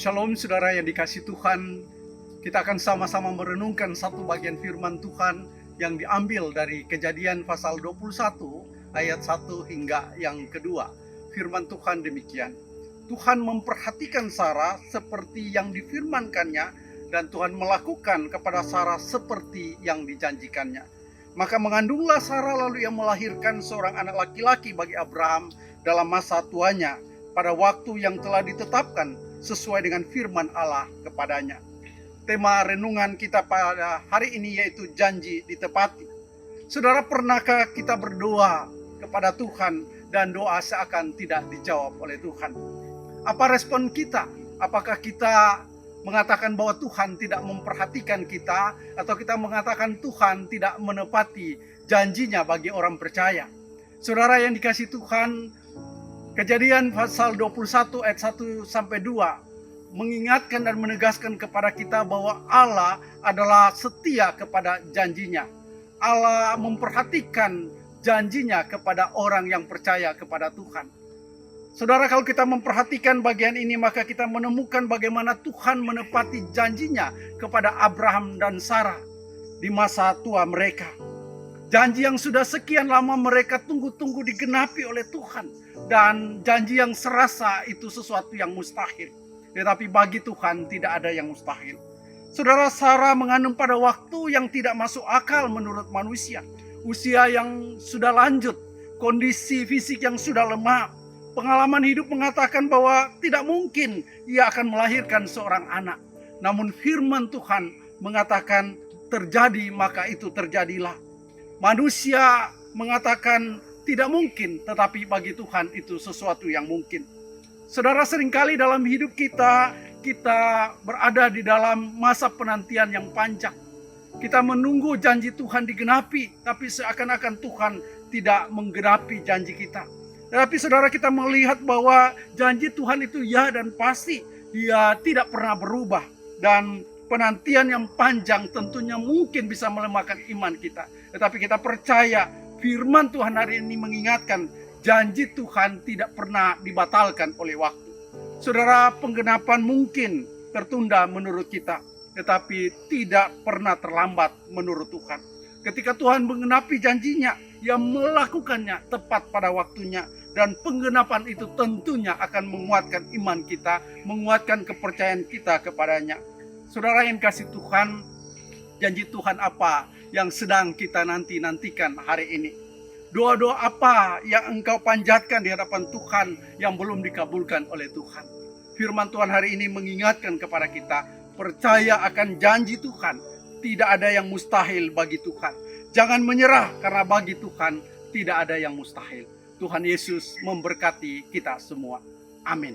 Shalom saudara yang dikasih Tuhan. Kita akan sama-sama merenungkan satu bagian firman Tuhan yang diambil dari Kejadian pasal 21 ayat 1 hingga yang kedua. Firman Tuhan demikian. Tuhan memperhatikan Sarah seperti yang difirmankannya, dan Tuhan melakukan kepada Sarah seperti yang dijanjikannya. Maka mengandunglah Sarah, lalu ia melahirkan seorang anak laki-laki bagi Abraham dalam masa tuanya, pada waktu yang telah ditetapkan sesuai dengan firman Allah kepadanya. Tema renungan kita pada hari ini yaitu janji ditepati. Saudara, pernahkah kita berdoa kepada Tuhan dan doa seakan tidak dijawab oleh Tuhan? Apa respon kita? Apakah kita mengatakan bahwa Tuhan tidak memperhatikan kita, atau kita mengatakan Tuhan tidak menepati janjinya bagi orang percaya? Saudara yang dikasih Tuhan, Kejadian pasal 21 ayat 1 sampai 2 mengingatkan dan menegaskan kepada kita bahwa Allah adalah setia kepada janjinya. Allah memperhatikan janjinya kepada orang yang percaya kepada Tuhan. Saudara, kalau kita memperhatikan bagian ini, maka kita menemukan bagaimana Tuhan menepati janjinya kepada Abraham dan Sarah di masa tua mereka. Janji yang sudah sekian lama mereka tunggu-tunggu digenapi oleh Tuhan. Dan janji yang serasa itu sesuatu yang mustahil. Tetapi bagi Tuhan tidak ada yang mustahil. Saudara, Sarah mengandung pada waktu yang tidak masuk akal menurut manusia. Usia yang sudah lanjut, kondisi fisik yang sudah lemah. Pengalaman hidup mengatakan bahwa tidak mungkin ia akan melahirkan seorang anak. Namun firman Tuhan mengatakan terjadi, maka itu terjadilah. Manusia mengatakan tidak mungkin, tetapi bagi Tuhan itu sesuatu yang mungkin. Saudara, seringkali dalam hidup kita berada di dalam masa penantian yang panjang. Kita menunggu janji Tuhan digenapi, tapi seakan-akan Tuhan tidak menggenapi janji kita. Tetapi saudara, kita melihat bahwa janji Tuhan itu ya dan pasti. Dia tidak pernah berubah. Dan penantian yang panjang tentunya mungkin bisa melemahkan iman kita. Tetapi kita percaya firman Tuhan hari ini mengingatkan janji Tuhan tidak pernah dibatalkan oleh waktu. Saudara, penggenapan mungkin tertunda menurut kita, tetapi tidak pernah terlambat menurut Tuhan. Ketika Tuhan menggenapi janjinya, Ia melakukannya tepat pada waktunya. Dan penggenapan itu tentunya akan menguatkan iman kita, menguatkan kepercayaan kita kepadanya. Saudara yang kasih Tuhan, janji Tuhan apa yang sedang kita nantikan hari ini? Doa-doa apa yang engkau panjatkan di hadapan Tuhan yang belum dikabulkan oleh Tuhan? Firman Tuhan hari ini mengingatkan kepada kita, percaya akan janji Tuhan. Tidak ada yang mustahil bagi Tuhan. Jangan menyerah, karena bagi Tuhan tidak ada yang mustahil. Tuhan Yesus memberkati kita semua. Amin.